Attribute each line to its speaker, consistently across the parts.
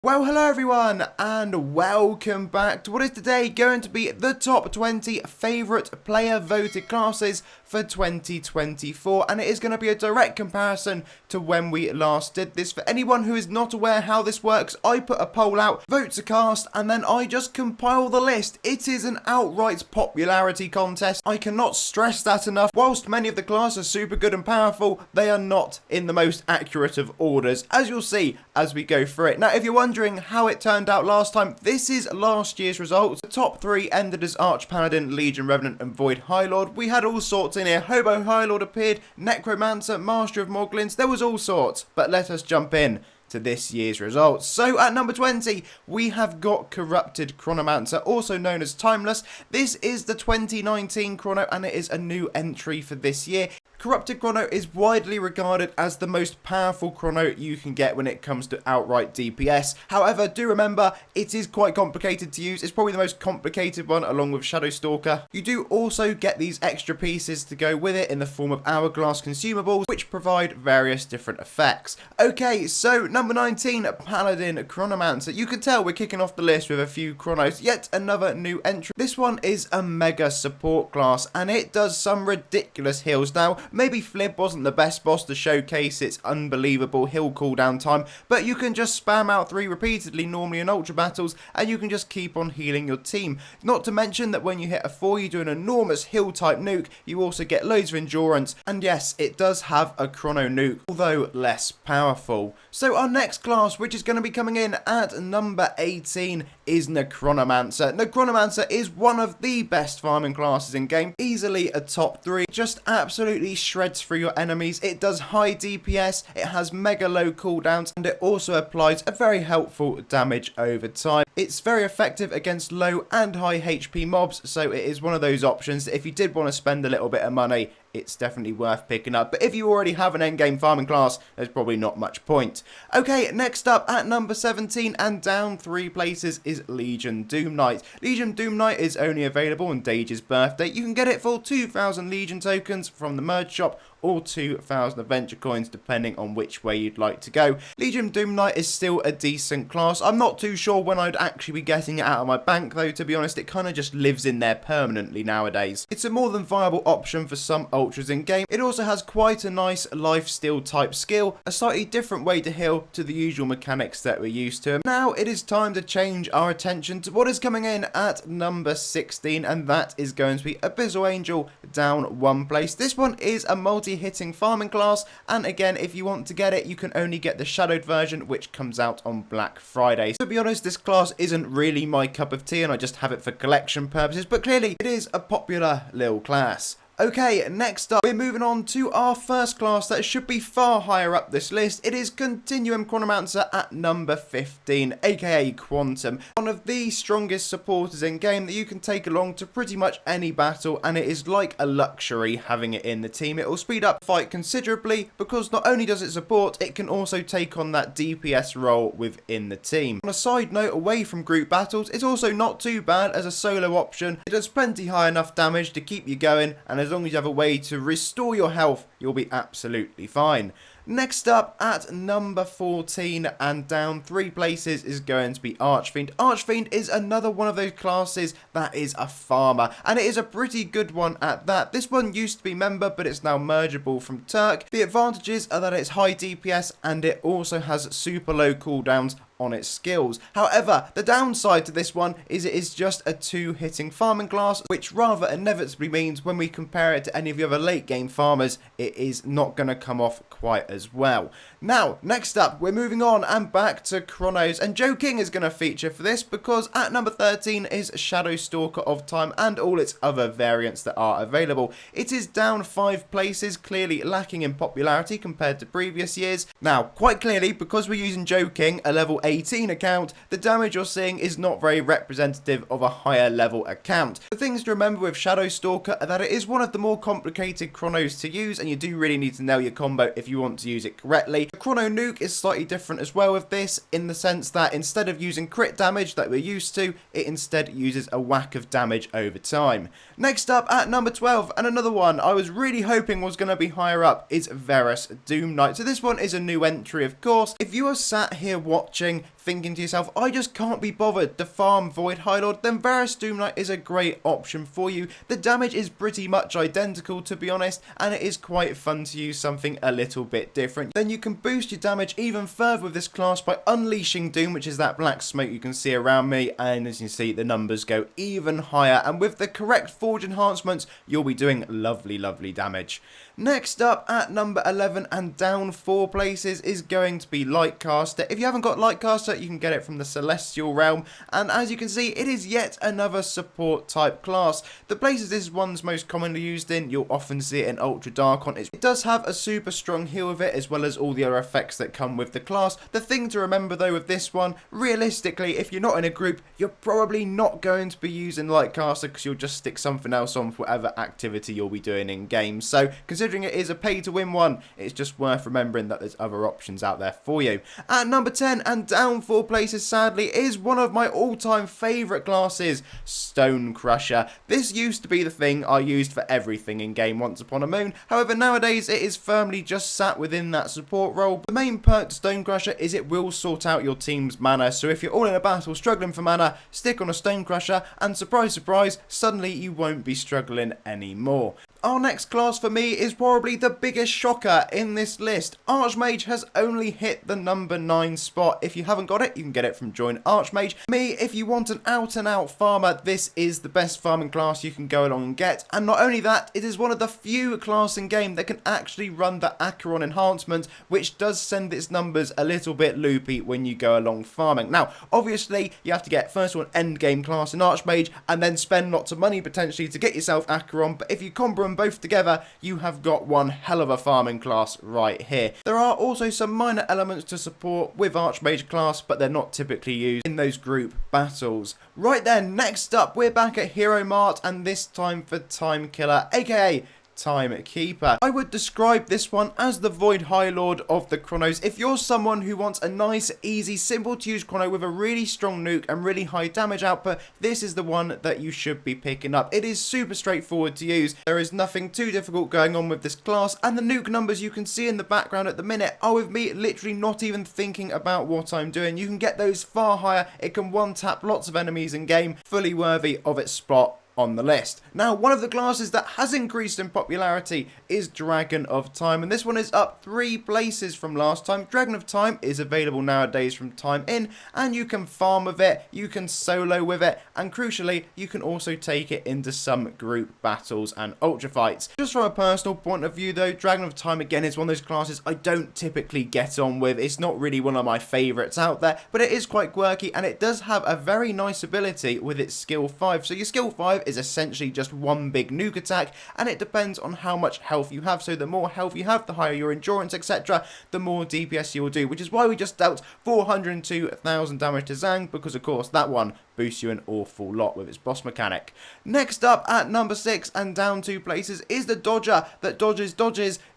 Speaker 1: Well, hello everyone, and welcome back to what is today going to be the top 20 favourite player voted classes for 2024, and it is going to be a direct comparison to when we last did this. For anyone who is not aware how this works, I put a poll out, votes are cast, and then I just compile the list. It is an outright popularity contest. I cannot stress that enough. Whilst many of the classes are super good and powerful, they are not in the most accurate of orders, as you'll see as we go through it. Now, if you're wondering how it turned out last time, this is last year's results. The top three ended as Archpaladin, Legion Revenant, and Void High Lord. We had all sorts in here. Hobo High Lord appeared, Necromancer, Master of Moglins, there was all sorts. But let us jump in to this year's results. So at number 20, we have got Corrupted Chronomancer, also known as Timeless. This is the 2019 Chrono, and it is a new entry for this year. Corrupted Chrono is widely regarded as the most powerful Chrono you can get when it comes to outright DPS. However, do remember, it is quite complicated to use. It's probably the most complicated one along with Shadow Stalker. You do also get these extra pieces to go with it in the form of Hourglass consumables, which provide various different effects. Okay, so number 19, Paladin Chronomancer. You can tell we're kicking off the list with a few Chronos, yet another new entry. This one is a mega support class, and it does some ridiculous heals. Now, maybe Flib wasn't the best boss to showcase its unbelievable heal cooldown time, but you can just spam out 3 repeatedly normally in Ultra Battles, and you can just keep on healing your team. Not to mention that when you hit a 4, you do an enormous heal type nuke, you also get loads of endurance, and yes, it does have a chrono nuke, although less powerful. So our next class, which is going to be coming in at number 18, is Necromancer. Necromancer is one of the best farming classes in game, easily a top 3, just absolutely shreds through your enemies. It does high DPS, it has mega low cooldowns, and it also applies a very helpful damage over time. It's very effective against low and high HP mobs, so it is one of those options that if you did want to spend a little bit of money, it's definitely worth picking up. But if you already have an endgame farming class, there's probably not much point. Okay, next up at number 17 and down 3 places is Legion Doomknight. Legion Doomknight is only available on Dage's birthday. You can get it for 2,000 Legion tokens from the merge shop, or 2,000 adventure coins depending on which way you'd like to go. Legion Doomknight is still a decent class. I'm not too sure when I'd actually be getting it out of my bank though, to be honest. It kind of just lives in there permanently nowadays. It's a more than viable option for some ultras in game. It also has quite a nice lifesteal type skill, a slightly different way to heal to the usual mechanics that we're used to. Now it is time to change our attention to what is coming in at number 16, and that is going to be Abyssal Angel, down 1 place. This one is a multi-hitting farming class, and again, if you want to get it, you can only get the shadowed version, which comes out on Black Friday. To be honest, this class isn't really my cup of tea, and I just have it for collection purposes, but clearly it is a popular little class. Okay, next up, we're moving on to our first class that should be far higher up this list. It is Continuum Chronomancer at number 15, aka Quantum. One of the strongest supporters in game that you can take along to pretty much any battle, and it is like a luxury having it in the team. It will speed up the fight considerably because not only does it support, it can also take on that DPS role within the team. On a side note, away from group battles, it's also not too bad as a solo option. It does plenty high enough damage to keep you going, and as long as you have a way to restore your health, you'll be absolutely fine. Next up at number 14 and down 3 places is going to be Archfiend. Archfiend is another one of those classes that is a farmer, and it is a pretty good one at that. This one used to be member, but it's now mergeable from Turk. The advantages are that it's high DPS and it also has super low cooldowns on its skills. However, the downside to this one is it is just a 2-hitting farming class, which rather inevitably means when we compare it to any of the other late game farmers, it is not going to come off quite as well. Now, next up, we're moving on and back to Chronos, and Joe King is going to feature for this because at number 13 is Shadow Stalker of Time and all its other variants that are available. It is down 5 places, clearly lacking in popularity compared to previous years. Now, quite clearly, because we're using Joe King, a level 18 account, the damage you're seeing is not very representative of a higher level account. The things to remember with Shadow Stalker are that it is one of the more complicated chronos to use, and you do really need to know your combo if you want to use it correctly. The chrono nuke is slightly different as well with this, in the sense that instead of using crit damage that we're used to, it instead uses a whack of damage over time. Next up at number 12, and another one I was really hoping was going to be higher up, is Verus Doomknight. So this one is a new entry, of course. If you are sat here watching thinking to yourself, I just can't be bothered to farm Void High Lord, then Verus Doomknight is a great option for you. The damage is pretty much identical, to be honest, and it is quite fun to use something a little bit different. Then you can boost your damage even further with this class by unleashing Doom, which is that black smoke you can see around me, and as you can see, the numbers go even higher, and with the correct forge enhancements, you'll be doing lovely, lovely damage. Next up at number 11 and down 4 places is going to be Lightcaster. If you haven't got Lightcaster, you can get it from the Celestial Realm, and as you can see, it is yet another support type class. The places this one's most commonly used in, you'll often see it in Ultra Dark on. It does have a super strong heal with it, as well as all the other effects that come with the class. The thing to remember though with this one, realistically, if you're not in a group, you're probably not going to be using Lightcaster because you'll just stick something else on for whatever activity you'll be doing in game. So considering it is a pay to win one, it's just worth remembering that there's other options out there for you. At number 10 and down 4 places, sadly, is one of my all-time favourite classes, Stone Crusher. This used to be the thing I used for everything in game once upon a moon. However, nowadays it is firmly just sat within that support role. The main perk to Stone Crusher is it will sort out your team's mana, so if you're all in a battle struggling for mana, stick on a Stone Crusher and surprise surprise, suddenly you won't be struggling anymore. Our next class for me is probably the biggest shocker in this list. Archmage has only hit the number 9 spot. If you haven't got it, you can get it from Join Archmage. Me, if you want an out and out farmer, this is the best farming class you can go along and get. And not only that, it is one of the few classes in game that can actually run the Acheron enhancement, which does send its numbers a little bit loopy when you go along farming. Now, obviously, you have to get first of all an end game class in Archmage, and then spend lots of money potentially to get yourself Acheron, but if you combo them both together, you have got one hell of a farming class right here. There are also some minor elements to support with Archmage class, but they're not typically used in those group battles. Right then, next up, we're back at Hero Mart, and this time for Time Killer, aka Timekeeper. I would describe this one as the Void High Lord of the chronos. If you're someone who wants a nice, easy, simple to use chrono with a really strong nuke and really high damage output, this is the one that you should be picking up. It is super straightforward to use. There is nothing too difficult going on with this class, and the nuke numbers you can see in the background at the minute are with me literally not even thinking about what I'm doing. You can get those far higher. It can one-tap lots of enemies in game, fully worthy of its spot on the list. Now, one of the classes that has increased in popularity is Dragon of Time, and this one is up 3 places from last time. Dragon of Time is available nowadays from Time In, and you can farm with it, you can solo with it, and crucially, you can also take it into some group battles and ultra fights. Just from a personal point of view though, Dragon of Time again is one of those classes I don't typically get on with. It's not really one of my favourites out there, but it is quite quirky, and it does have a very nice ability with its skill 5. So your skill 5 is essentially just one big nuke attack, and it depends on how much health you have. So the more health you have, the higher your endurance, etc., the more DPS you will do, which is why we just dealt 402,000 damage to Zhang, because of course that one boosts you an awful lot with its boss mechanic. Next up at number 6 and down 2 places is the Dodger that dodges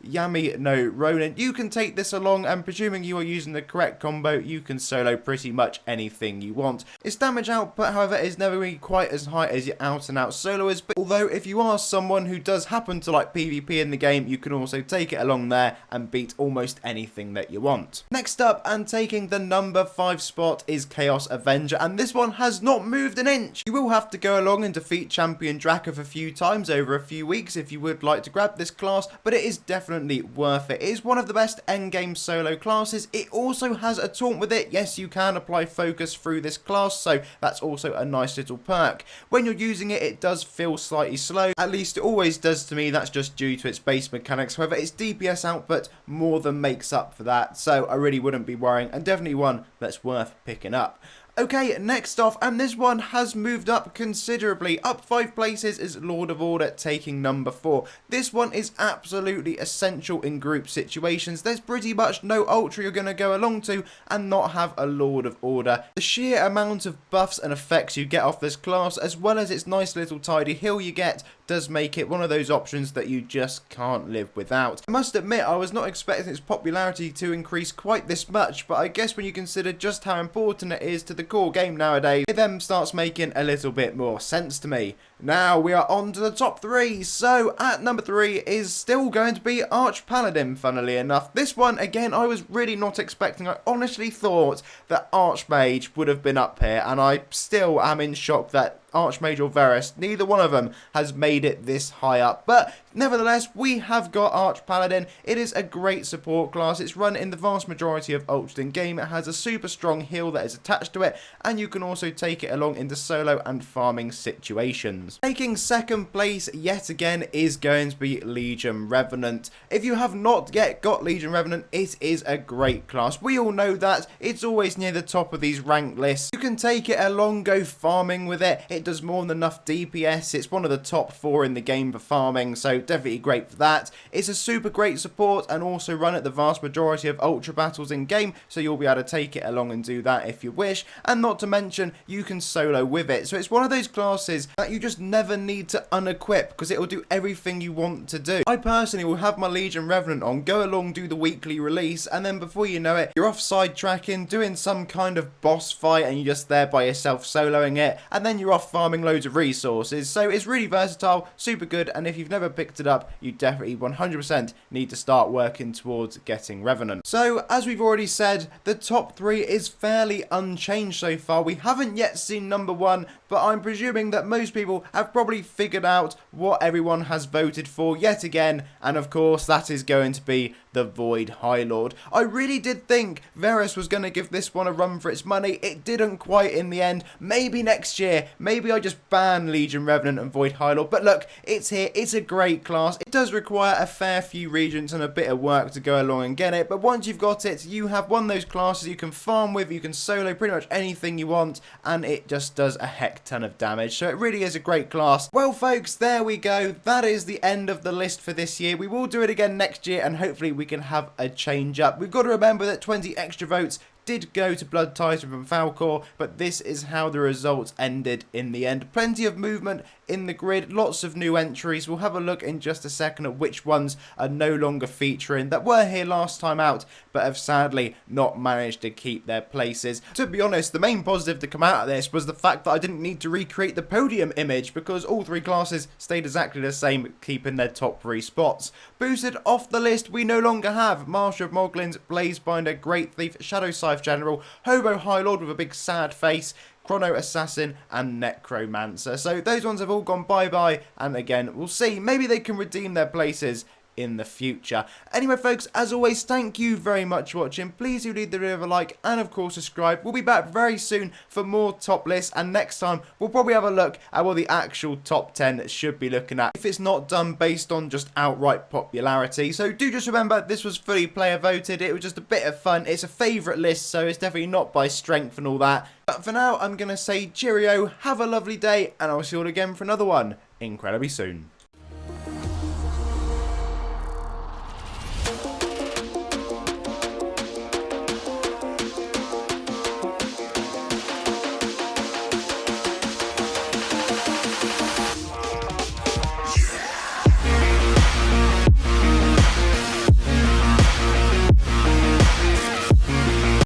Speaker 1: Yami no Ronin. You can take this along, and presuming you are using the correct combo, you can solo pretty much anything you want. Its damage output, however, is never really quite as high as your out and out soloers, but although if you are someone who does happen to like PvP in the game, you can also take it along there and beat almost anything that you want. Next up and taking the number 5 spot is Chaos Avenger, and this one has not moved an inch. You will have to go along and defeat Champion Drakov a few times over a few weeks if you would like to grab this class, but it is definitely worth it. It is one of the best endgame solo classes. It also has a taunt with it. Yes, you can apply focus through this class, so that's also a nice little perk. When you're using it, it does feel slightly slow. At least it always does to me. That's just due to its base mechanics. However, its DPS output more than makes up for that, so I really wouldn't be worrying, and definitely one that's worth picking up. Okay, next off, and this one has moved up considerably. Up 5 places is Lord of Order, taking number 4. This one is absolutely essential in group situations. There's pretty much no ultra you're going to go along to and not have a Lord of Order. The sheer amount of buffs and effects you get off this class, as well as its nice little tidy heal you get, does make it one of those options that you just can't live without. I must admit, I was not expecting its popularity to increase quite this much, but I guess when you consider just how important it is to the core game nowadays, it then starts making a little bit more sense to me. Now we are on to the top 3, so at number 3 is still going to be Archpaladin, funnily enough. This one, again, I was really not expecting. I honestly thought that Archmage would have been up here, and I still am in shock that Archmage or Verus, neither one of them has made it this high up, but nevertheless we have got Archpaladin. It is a great support class. It's run in the vast majority of Ultra game. It has a super strong heal that is attached to it, and you can also take it along into solo and farming situations. Taking second place yet again is going to be Legion Revenant. If you have not yet got Legion Revenant, it is a great class. We all know that. It's always near the top of these ranked lists. You can take it along, go farming with it. It does more than enough DPS. It's one of the top 4 in the game for farming, so definitely great for that. It's a super great support and also run at the vast majority of Ultra battles in game, so you'll be able to take it along and do that if you wish, and not to mention you can solo with it. So it's one of those classes that you just never need to unequip because it will do everything you want to do. I personally will have my Legion Revenant on, go along, do the weekly release, and then before you know it, you're off sidetracking, doing some kind of boss fight, and you're just there by yourself soloing it, and then you're off farming loads of resources. So it's really versatile, super good, and if you've never picked it up, you definitely 100% need to start working towards getting Revenant. So as we've already said, the top 3 is fairly unchanged so far. We haven't yet seen number 1, but I'm presuming that most people have probably figured out what everyone has voted for yet again, and of course that is going to be the Void High Lord. I really did think Verus was going to give this one a run for its money. It didn't quite in the end. Maybe next year, maybe I just ban Legion Revenant and Void High Lord, but look, it's here. It's a great class. It does require a fair few regions and a bit of work to go along and get it, but once you've got it, you have one of those classes you can farm with, you can solo pretty much anything you want, and it just does a heck ton of damage, so it really is a great class. Well folks, there we go. That is the end of the list for this year. We will do it again next year, and hopefully we can have a change up. We've got to remember that 20 extra votes did go to Blood Titan from Falcor, but this is how the results ended in the end. Plenty of movement in the grid, lots of new entries. We'll have a look in just a second at which ones are no longer featuring that were here last time out, but have sadly not managed to keep their places. To be honest, the main positive to come out of this was the fact that I didn't need to recreate the podium image because all 3 classes stayed exactly the same, keeping their top 3 spots. Boosted off the list, we no longer have Master of Moglins, Blazebinder, Great Thief, Shadow Scythe General, Hobo High Lord with a big sad face, Chrono Assassin and Necromancer. So those ones have all gone bye-bye, and again, we'll see. Maybe they can redeem their places in the future. Anyway folks, as always, thank you very much for watching. Please do leave the video a like and of course subscribe. We'll be back very soon for more top lists, and next time we'll probably have a look at what the actual top 10 should be looking at if it's not done based on just outright popularity. So do just remember, this was fully player voted. It was just a bit of fun. It's a favourite list, so it's definitely not by strength and all that. But for now, I'm going to say cheerio, have a lovely day, and I'll see you all again for another one incredibly soon.